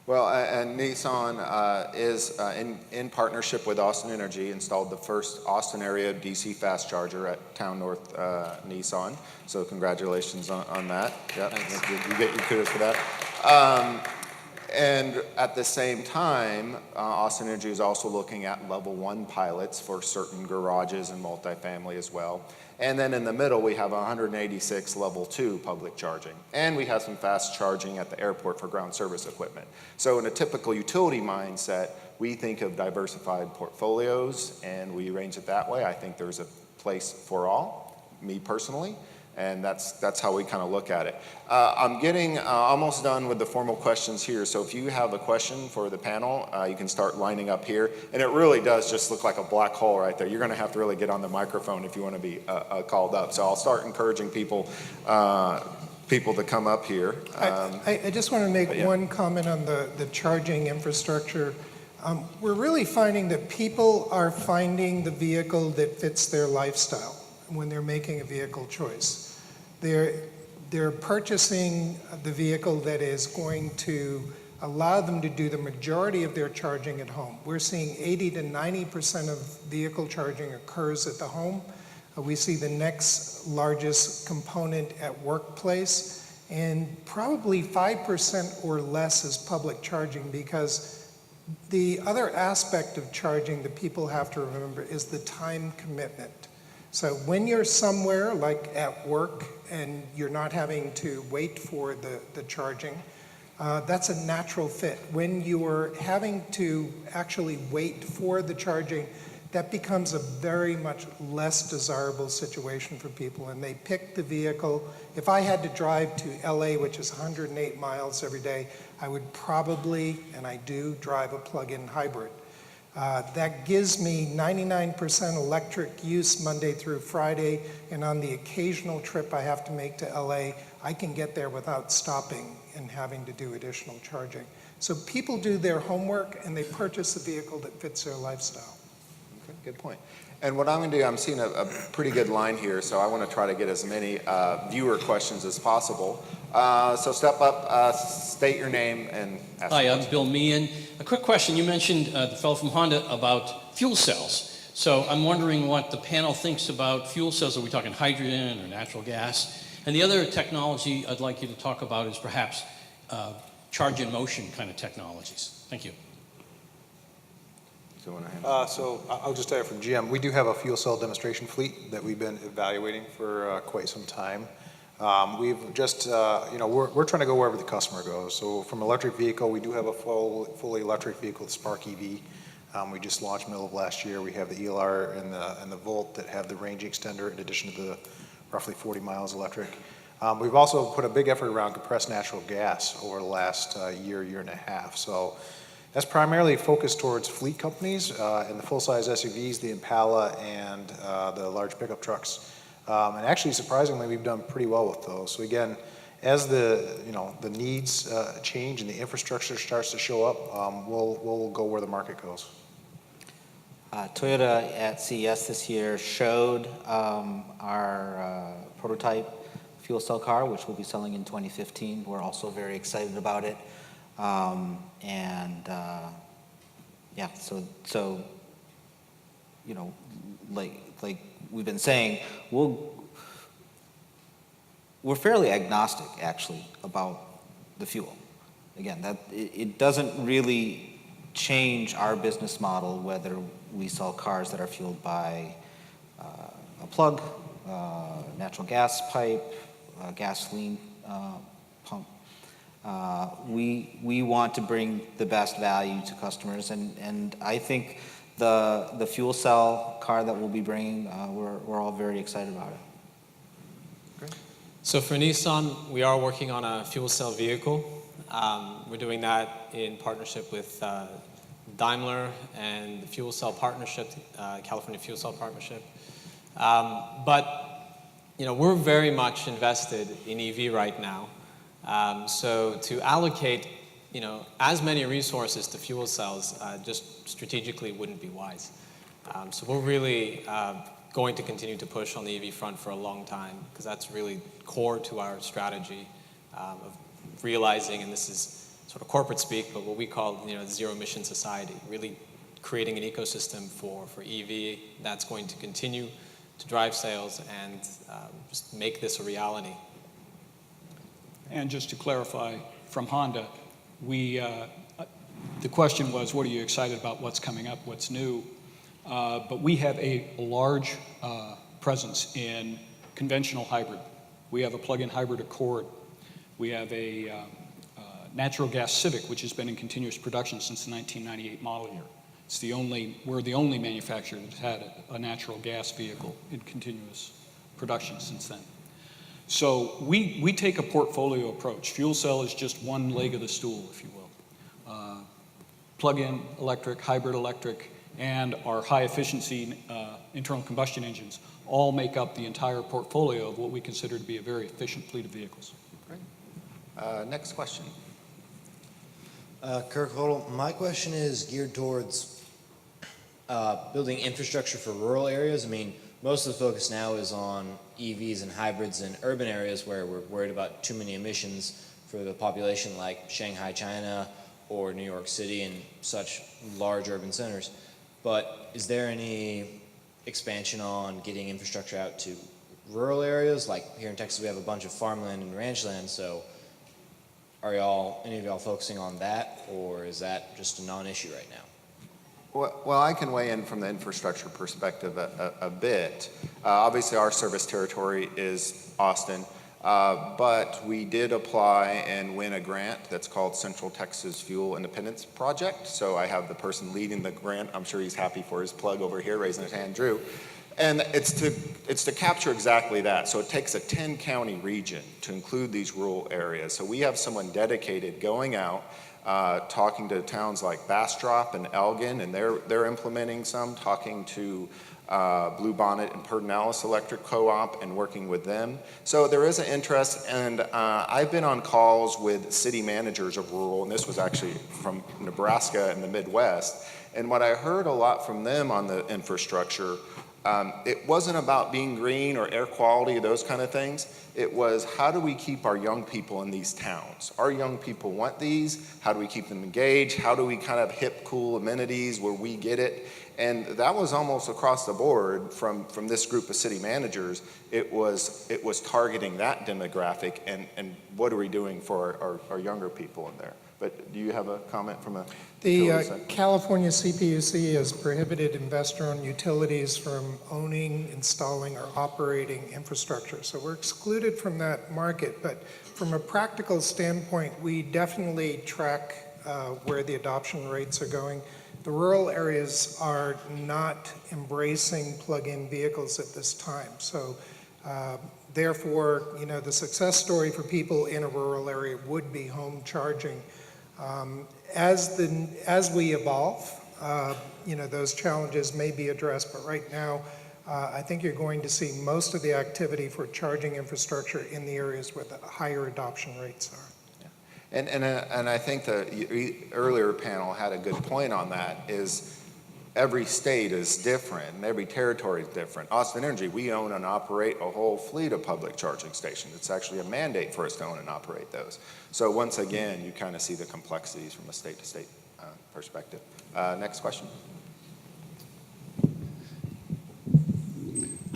Well, and Nissan is in partnership with Austin Energy installed the first Austin area DC fast charger at Town North Nissan. So congratulations on that. Yep. You get your kudos for that. And at the same time, Austin Energy is also looking at level 1 pilots for certain garages and multifamily as well. And then in the middle, we have 186 level 2 public charging. And we have some fast charging at the airport for ground service equipment. So in a typical utility mindset, we think of diversified portfolios and we arrange it that way. I think there's a place for all, me personally. And that's how we kind of look at it. I'm getting almost done with the formal questions here. So if you have a question for the panel, you can start lining up here. And it really does just look like a black hole right there. You're going to have to really get on the microphone if you want to be called up. So I'll start encouraging people to come up here. I just want to make one comment on the charging infrastructure. We're really finding that people are finding the vehicle that fits their lifestyle when they're making a vehicle choice. They're purchasing the vehicle that is going to allow them to do the majority of their charging at home. We're seeing 80 to 90% of vehicle charging occurs at the home. We see the next largest component at workplace, and probably 5% or less is public charging, because the other aspect of charging that people have to remember is the time commitment. So when you're somewhere, like at work, and you're not having to wait for the charging, that's a natural fit. When you're having to actually wait for the charging, that becomes a very much less desirable situation for people, and they pick the vehicle. If I had to drive to LA, which is 108 miles every day, I would probably, and I do, drive a plug-in hybrid. That gives me 99% electric use Monday through Friday, and on the occasional trip I have to make to LA, I can get there without stopping and having to do additional charging. So people do their homework and they purchase a vehicle that fits their lifestyle. Okay, good point. And what I'm going to do, I'm seeing a pretty good line here, so I want to try to get as many viewer questions as possible. So step up, state your name, and ask. Hi, I'm Bill Meehan. A quick question. You mentioned the fellow from Honda about fuel cells. So I'm wondering what the panel thinks about fuel cells. Are we talking hydrogen or natural gas? And the other technology I'd like you to talk about is perhaps charge in motion kind of technologies. Thank you. So I'll just tell you from GM, we do have a fuel cell demonstration fleet that we've been evaluating for quite some time. We've just, we're trying to go wherever the customer goes. So from electric vehicle, we do have a fully electric vehicle, the Spark EV. We just launched middle of last year. We have the ELR and the Volt that have the range extender in addition to the roughly 40 miles electric. We've also put a big effort around compressed natural gas over the last year and a half. So that's primarily focused towards fleet companies and the full-size SUVs, the Impala, and the large pickup trucks. And actually, surprisingly, we've done pretty well with those. So again, as the needs change and the infrastructure starts to show up, we'll go where the market goes. Toyota at CES this year showed our prototype fuel cell car, which we'll be selling in 2015. We're also very excited about it. Like we've been saying, we're fairly agnostic actually about the fuel. Again, that it doesn't really change our business model, whether we sell cars that are fueled by a plug, natural gas pipe, gasoline pump. We want to bring the best value to customers, and I think the fuel cell car that we'll be bringing, we're all very excited about it. So for Nissan, we are working on a fuel cell vehicle. We're doing that in partnership with Daimler and the Fuel Cell Partnership, California Fuel Cell Partnership. But we're very much invested in EV right now. So to allocate as many resources to fuel cells just strategically wouldn't be wise. So we're really going to continue to push on the EV front for a long time, because that's really core to our strategy of realizing, and this is sort of corporate speak, but what we call the zero emission society, really creating an ecosystem for EV that's going to continue to drive sales and just make this a reality. And just to clarify, from Honda, the question was, what are you excited about, what's coming up, what's new? But we have a large presence in conventional hybrid. We have a plug-in hybrid Accord. We have a natural gas Civic, which has been in continuous production since the 1998 model year. We're the only manufacturer that's had a natural gas vehicle in continuous production since then. So we take a portfolio approach. Fuel cell is just one leg of the stool, if you will. Plug-in electric, hybrid electric, and our high-efficiency internal combustion engines all make up the entire portfolio of what we consider to be a very efficient fleet of vehicles. Great. Next question. Kirk Hodel, my question is geared towards building infrastructure for rural areas. I mean, most of the focus now is on EVs and hybrids in urban areas where we're worried about too many emissions for the population, like Shanghai, China, or New York City and such large urban centers. But is there any expansion on getting infrastructure out to rural areas? Like here in Texas, we have a bunch of farmland and ranchland, so are any of y'all focusing on that, or is that just a non-issue right now? Well, I can weigh in from the infrastructure perspective a bit. Obviously, our service territory is Austin, but we did apply and win a grant that's called Central Texas Fuel Independence Project. So I have the person leading the grant. I'm sure he's happy for his plug over here, raising his hand, Drew. And it's to capture exactly that. So it takes a 10-county region to include these rural areas. So we have someone dedicated going out, talking to towns like Bastrop and Elgin, and they're implementing some, talking to Blue Bonnet and Pedernales Electric Co-op and working with them. So there is an interest, and I've been on calls with city managers of rural, and this was actually from Nebraska and the Midwest, and what I heard a lot from them on the infrastructure, it wasn't about being green or air quality, those kind of things. It was, how do we keep our young people in these towns? Our young people want these. How do we keep them engaged? How do we kind of hip, cool amenities where we get it? And that was almost across the board from this group of city managers. It was targeting that demographic and what are we doing for our younger people in there? But do you have a comment from a The California CPUC has prohibited investor-owned utilities from owning, installing, or operating infrastructure. So we're excluded from that market. But from a practical standpoint, we definitely track where the adoption rates are going. The rural areas are not embracing plug-in vehicles at this time. So therefore, the success story for people in a rural area would be home charging. As we evolve, those challenges may be addressed, but right now, I think you're going to see most of the activity for charging infrastructure in the areas where the higher adoption rates are. Yeah. And I think the earlier panel had a good point on that, is every state is different and every territory is different. Austin Energy, we own and operate a whole fleet of public charging stations. It's actually a mandate for us to own and operate those. So once again, you kind of see the complexities from a state-to-state perspective. Next question.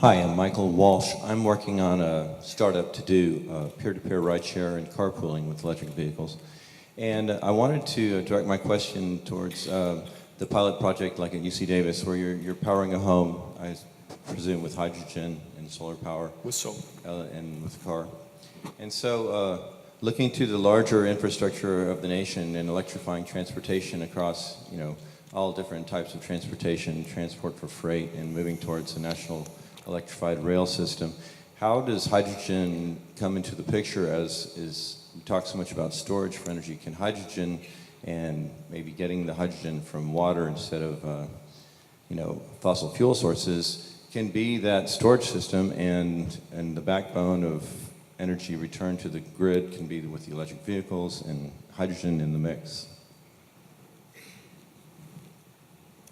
Hi, I'm Michael Walsh. I'm working on a startup to do peer-to-peer rideshare and carpooling with electric vehicles. And I wanted to direct my question towards the pilot project like at UC Davis, where you're powering a home, I presume with hydrogen and solar power. With solar. And with car. And so looking to the larger infrastructure of the nation and electrifying transportation across, all different types of transportation, transport for freight, and moving towards a national electrified rail system. How does hydrogen come into the picture as we talk so much about storage for energy? Can hydrogen and maybe getting the hydrogen from water instead of, fossil fuel sources can be that storage system, and the backbone of energy return to the grid can be with the electric vehicles and hydrogen in the mix?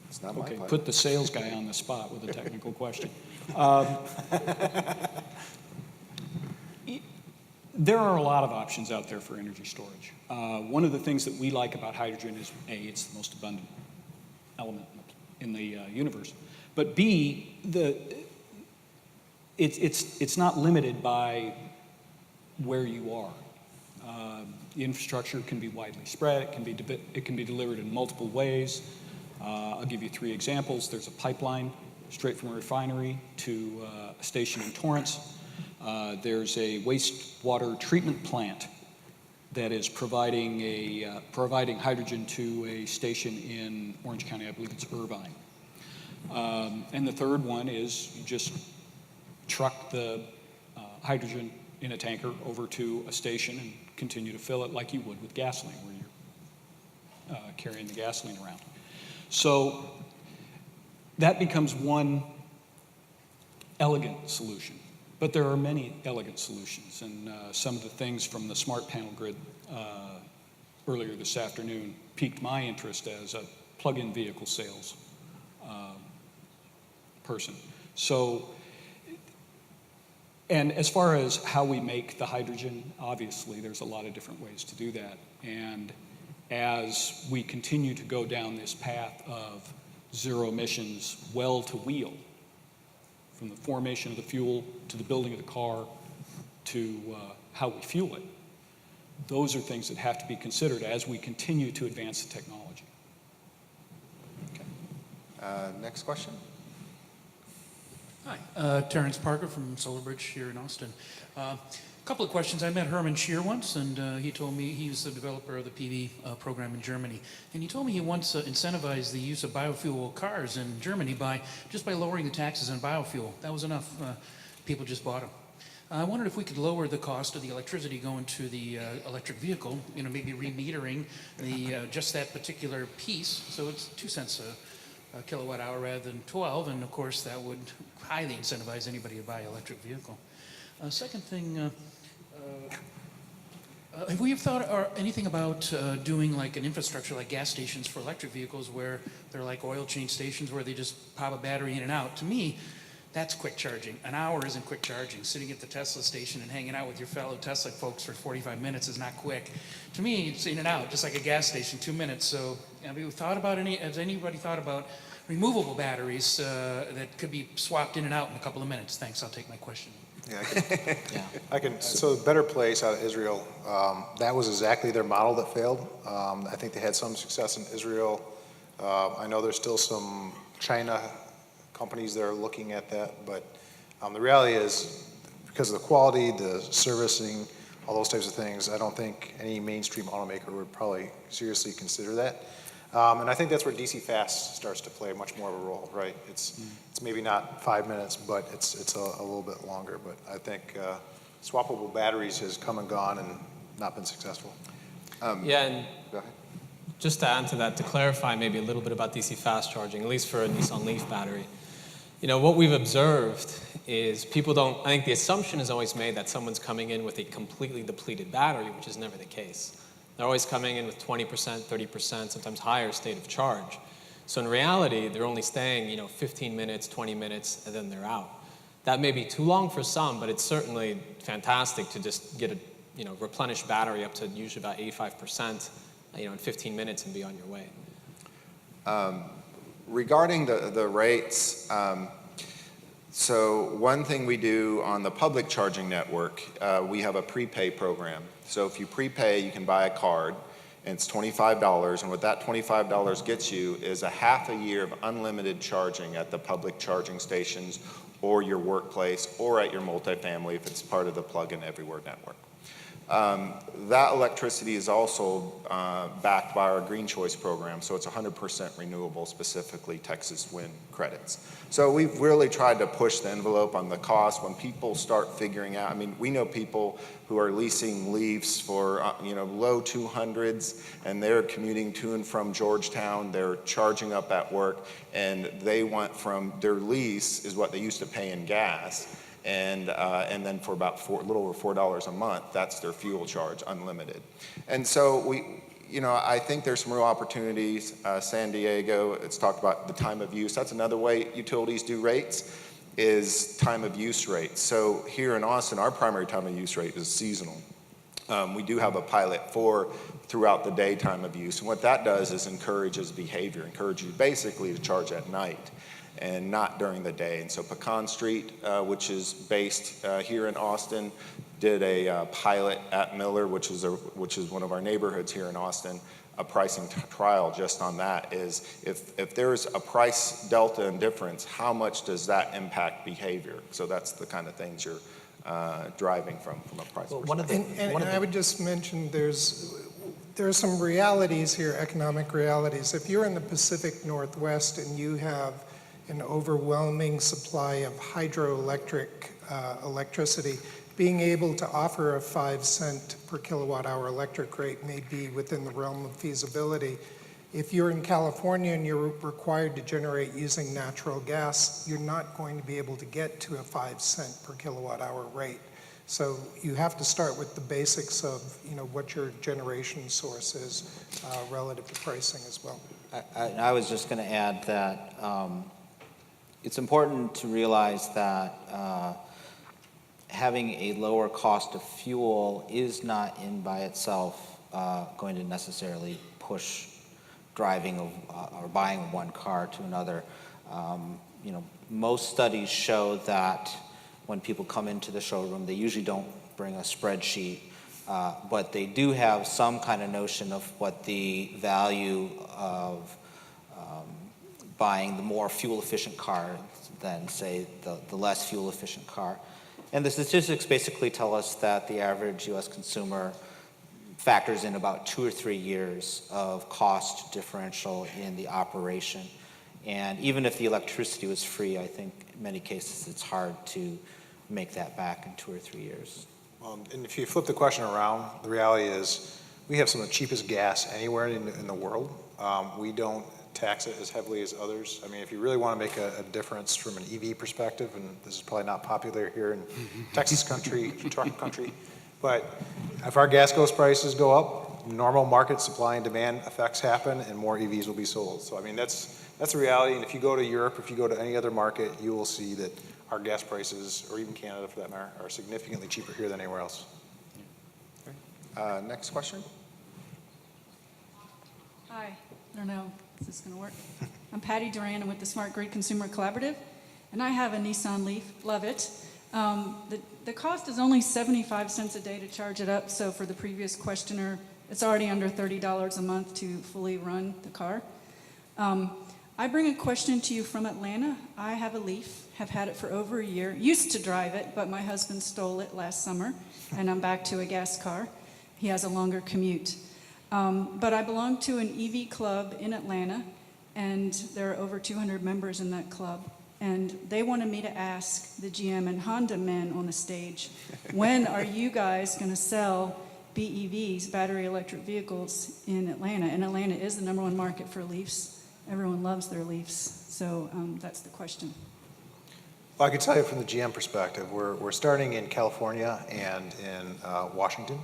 It's not my Okay, part. put the sales guy on the spot with a technical question. There are a lot of options out there for energy storage. One of the things that we like about hydrogen is, A, it's the most abundant element in the universe, but B, it's not limited by where you are. The infrastructure can be widely spread. It can be delivered in multiple ways. I'll give you 3 examples. There's a pipeline straight from a refinery to a station in Torrance. There's a wastewater treatment plant that is providing hydrogen to a station in Orange County. I believe it's Irvine. And the third one is you just truck the hydrogen in a tanker over to a station and continue to fill it like you would with gasoline, where you're carrying the gasoline around. So that becomes one elegant solution. But there are many elegant solutions, and some of the things from the smart panel grid earlier this afternoon piqued my interest as a plug-in vehicle sales person. So, and as far as how we make the hydrogen, obviously there's a lot of different ways to do that. And as we continue to go down this path of zero emissions well to wheel, from the formation of the fuel to the building of the car to how we fuel it, those are things that have to be considered as we continue to advance the technology. Okay. Next question. Hi, Terrence Parker from SolarBridge here in Austin. A couple of questions. I met Herman Scheer once, and he told me he's the developer of the PV program in Germany. And he told me he once incentivized the use of biofuel cars in Germany just by lowering the taxes on biofuel. That was enough. People just bought them. I wondered if we could lower the cost of the electricity going to the electric vehicle, maybe remetering just that particular piece, so it's 2 cents a kilowatt hour rather than 12, and of course that would highly incentivize anybody to buy an electric vehicle. Second thing, have we thought anything about doing like an infrastructure like gas stations for electric vehicles where they're like oil change stations where they just pop a battery in and out? To me, that's quick charging. An hour isn't quick charging. Sitting at the Tesla station and hanging out with your fellow Tesla folks for 45 minutes is not quick. To me, it's in and out, just like a gas station, 2 minutes. So have you thought about has anybody thought about removable batteries that could be swapped in and out in a couple of minutes? Thanks, I'll take my question. Yeah, I can. So Better Place out of Israel, that was exactly their model that failed. I think they had some success in Israel. I know there's still some China companies that are looking at that, but the reality is, because of the quality, the servicing, all those types of things, I don't think any mainstream automaker would probably seriously consider that. And I think that's where DC fast starts to play much more of a role, right? It's maybe not 5 minutes, but it's a little bit longer. But I think swappable batteries has come and gone and not been successful. Yeah, and Go ahead. just to add to that, to clarify maybe a little bit about DC fast charging, at least for a Nissan Leaf battery, what we've observed is I think the assumption is always made that someone's coming in with a completely depleted battery, which is never the case. They're always coming in with 20%, 30%, sometimes higher state of charge. So in reality, they're only staying, 15 minutes, 20 minutes, and then they're out. That may be too long for some, but it's certainly fantastic to just get a, replenished battery up to usually about 85%, in 15 minutes and be on your way. Regarding the rates, so one thing we do on the public charging network, we have a prepay program. So if you prepay, you can buy a card, and it's $25, and what that $25 gets you is a half a year of unlimited charging at the public charging stations or your workplace or at your multifamily if it's part of the Plug-in Everywhere network. That electricity is also backed by our Green Choice program, so it's 100% renewable, specifically Texas wind credits. So we've really tried to push the envelope on the cost. When people start figuring out, I mean, we know people who are leasing Leafs for low 200s, and they're commuting to and from Georgetown. They're charging up at work, and they want from their lease is what they used to pay in gas. And then for about a little over $4 a month, that's their fuel charge, unlimited. And so I think there's some real opportunities. San Diego, it's talked about the time of use. That's another way utilities do rates, is time of use rates. So here in Austin, our primary time of use rate is seasonal. We do have a pilot for throughout the day time of use. And what that does is encourages behavior, encourages you basically to charge at night and not during the day. And so Pecan Street, which is based here in Austin, did a pilot at Miller, which is one of our neighborhoods here in Austin. A pricing trial just on that is if there's a price delta and difference, how much does that impact behavior? So that's the kind of things you're driving from a price perspective. And I would just mention there are some realities here, economic realities. If you're in the Pacific Northwest and you have an overwhelming supply of hydroelectric electricity, being able to offer a 5-cent per kilowatt hour electric rate may be within the realm of feasibility. If you're in California and you're required to generate using natural gas, you're not going to be able to get to a 5-cent per kilowatt hour rate. So you have to start with the basics of what your generation source is relative to pricing as well. I was just going to add that it's important to realize that having a lower cost of fuel is not by itself going to necessarily push driving or buying one car to another. Most studies show that when people come into the showroom, they usually don't bring a spreadsheet, but they do have some kind of notion of what the value of buying the more fuel-efficient car than, say, the less fuel-efficient car. And the statistics basically tell us that the average U.S. consumer factors in about 2 or 3 years of cost differential in the operation. And even if the electricity was free, I think in many cases it's hard to make that back in 2 or 3 years. And if you flip the question around, the reality is we have some of the cheapest gas anywhere in the world. We don't tax it as heavily as others. I mean, if you really want to make a difference from an EV perspective, and this is probably not popular here in Texas country, truck country, but if our gas prices go up, normal market supply and demand effects happen and more EVs will be sold. So I mean, that's the reality. And if you go to Europe, if you go to any other market, you will see that our gas prices, or even Canada for that matter, are significantly cheaper here than anywhere else. Next question. Hi, I don't know, is this going to work? I'm Patty Duran, I'm with the Smart Grid Consumer Collaborative, and I have a Nissan Leaf, love it. The cost is only 75 cents a day to charge it up, so for the previous questioner, it's already under $30 a month to fully run the car. I bring a question to you from Atlanta. I have a Leaf, have had it for over a year, used to drive it, but my husband stole it last summer, and I'm back to a gas car. He has a longer commute. But I belong to an EV club in Atlanta, and there are over 200 members in that club. And they wanted me to ask the GM and Honda men on the stage, when are you guys going to sell BEVs, battery electric vehicles, in Atlanta? And Atlanta is the #1 market for Leafs. Everyone loves their Leafs. So that's the question. Well, I can tell you from the GM perspective, we're starting in California and in Washington.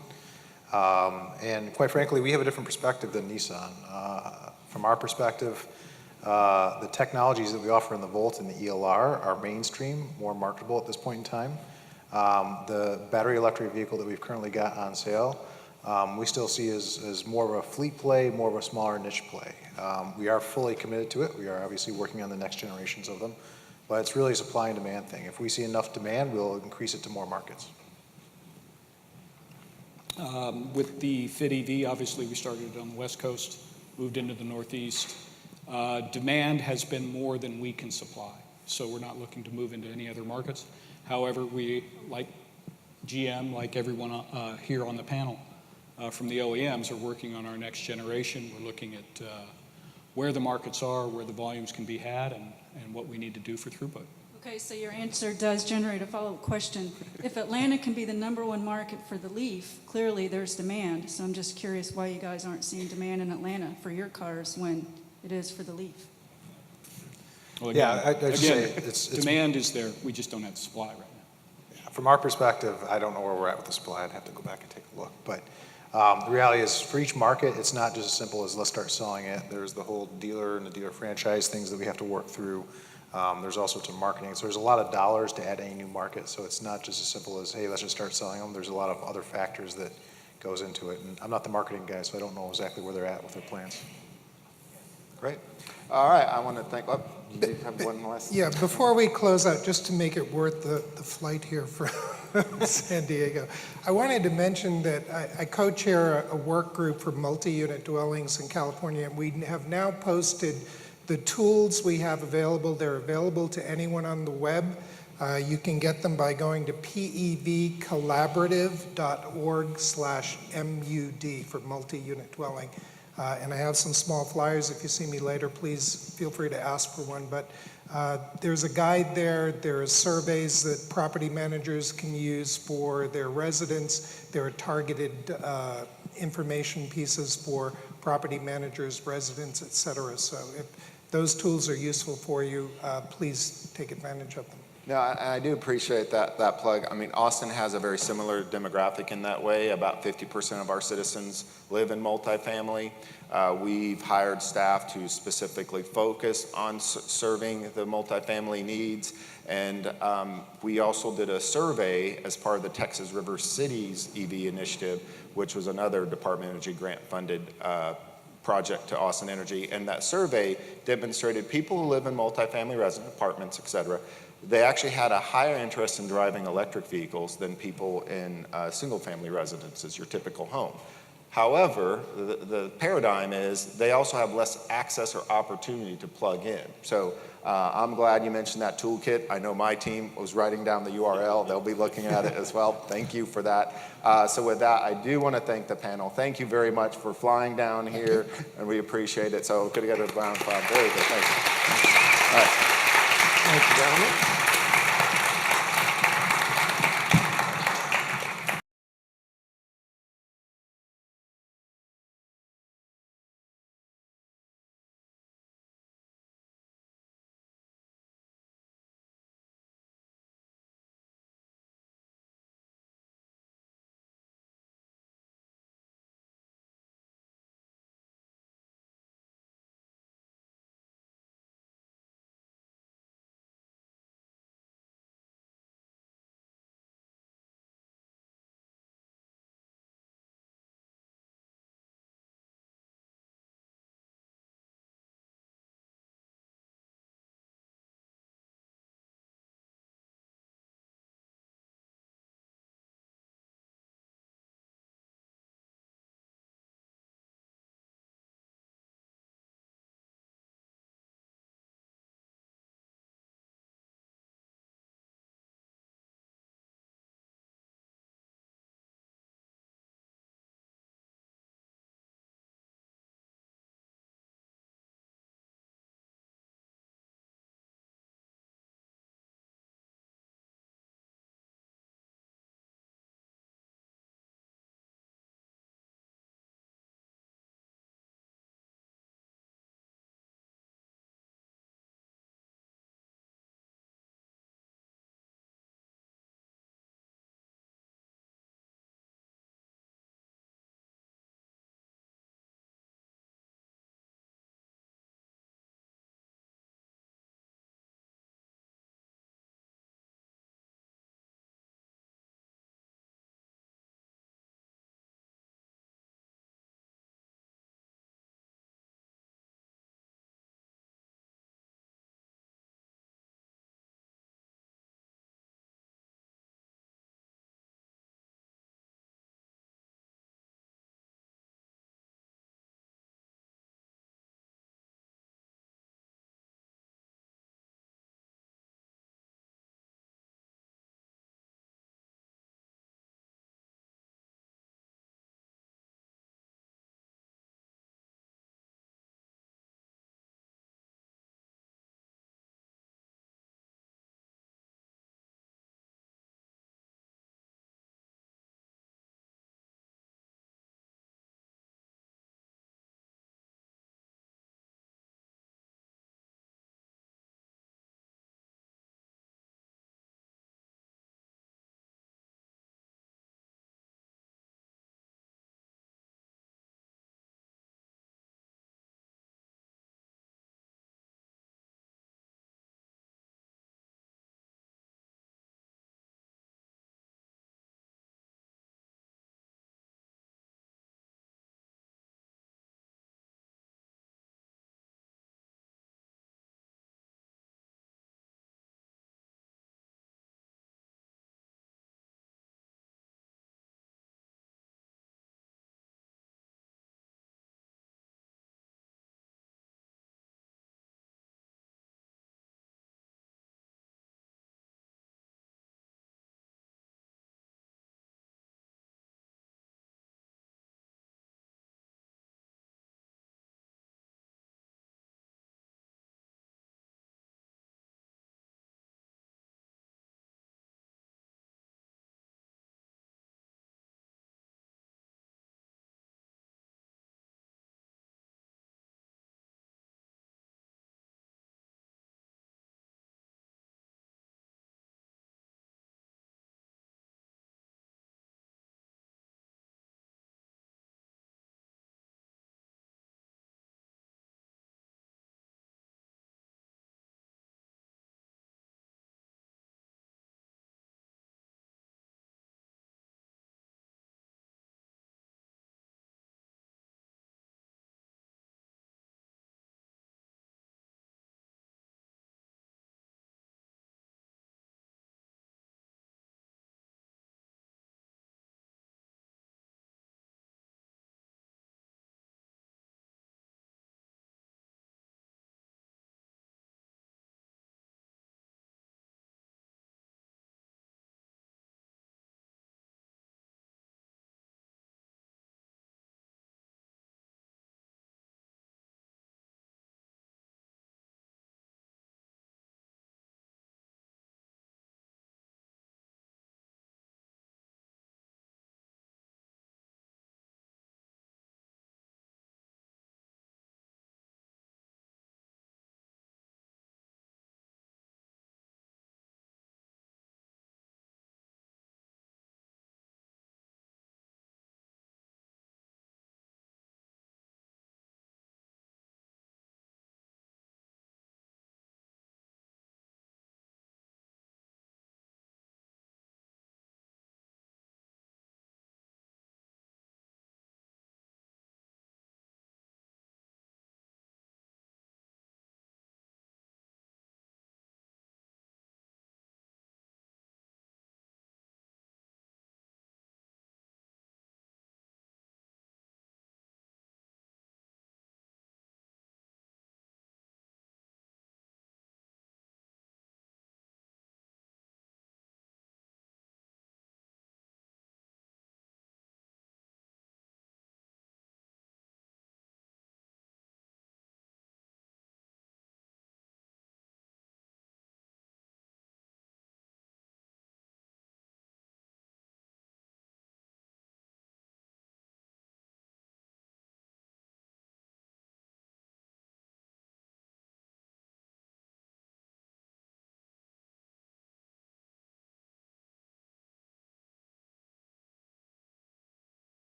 And quite frankly, we have a different perspective than Nissan. From our perspective, the technologies that we offer in the Volt and the ELR are mainstream, more marketable at this point in time. The battery electric vehicle that we've currently got on sale, we still see as more of a fleet play, more of a smaller niche play. We are fully committed to it. We are obviously working on the next generations of them, but it's really a supply and demand thing. If we see enough demand, we'll increase it to more markets. With the Fit EV, obviously, we started on the West Coast, moved into the Northeast. Demand has been more than we can supply, so we're not looking to move into any other markets. However, we, like GM, like everyone here on the panel from the OEMs, are working on our next generation. We're looking at where the markets are, where the volumes can be had, and what we need to do for throughput. Okay, so your answer does generate a follow-up question. If Atlanta can be the #1 market for the Leaf, clearly there's demand. So I'm just curious why you guys aren't seeing demand in Atlanta for your cars when it is for the Leaf. Well, Yeah, I'd just say again, it's- demand is there. We just don't have the supply right now. From our perspective, I don't know where we're at with the supply. I'd have to go back and take a look. But the reality is, for each market, it's not just as simple as let's start selling it. There's the whole dealer and the dealer franchise things that we have to work through. There's also some marketing. So there's a lot of dollars to add any new market. So it's not just as simple as, hey, let's just start selling them. There's a lot of other factors that goes into it. And I'm not the marketing guy, so I don't know exactly where they're at with their plans. Great. All right, I want to thank, oh, you do have one last. Yeah, before we close out, just to make it worth the flight here from San Diego, I wanted to mention that I co-chair a work group for multi-unit dwellings in California, and we have now posted the tools we have available. They're available to anyone on the web. You can get them by going to pevcollaborative.org/MUD for multi-unit dwelling. And I have some small flyers. If you see me later, please feel free to ask for one. But there's a guide there. There are surveys that property managers can use for their residents. There are targeted information pieces for property managers, residents, et cetera. So if those tools are useful for you, please take advantage of them. No, I do appreciate that plug. I mean, Austin has a very similar demographic in that way. About 50% of our citizens live in multifamily. We've hired staff to specifically focus on serving the multifamily needs. And we also did a survey as part of the Texas River Cities EV initiative, which was another Department of Energy grant-funded project to Austin Energy. And that survey demonstrated people who live in multifamily resident apartments, et cetera, they actually had a higher interest in driving electric vehicles than people in single-family residences, your typical home. However, the paradigm is they also have less access or opportunity to plug in. So I'm glad you mentioned that toolkit. I know my team was writing down the URL. They'll be looking at it as well. Thank you for that. So with that, I do want to thank the panel. Thank you very much for flying down here, and we appreciate it. So could I get a round of applause? Very good. Thank you. All right. Thank you, gentlemen.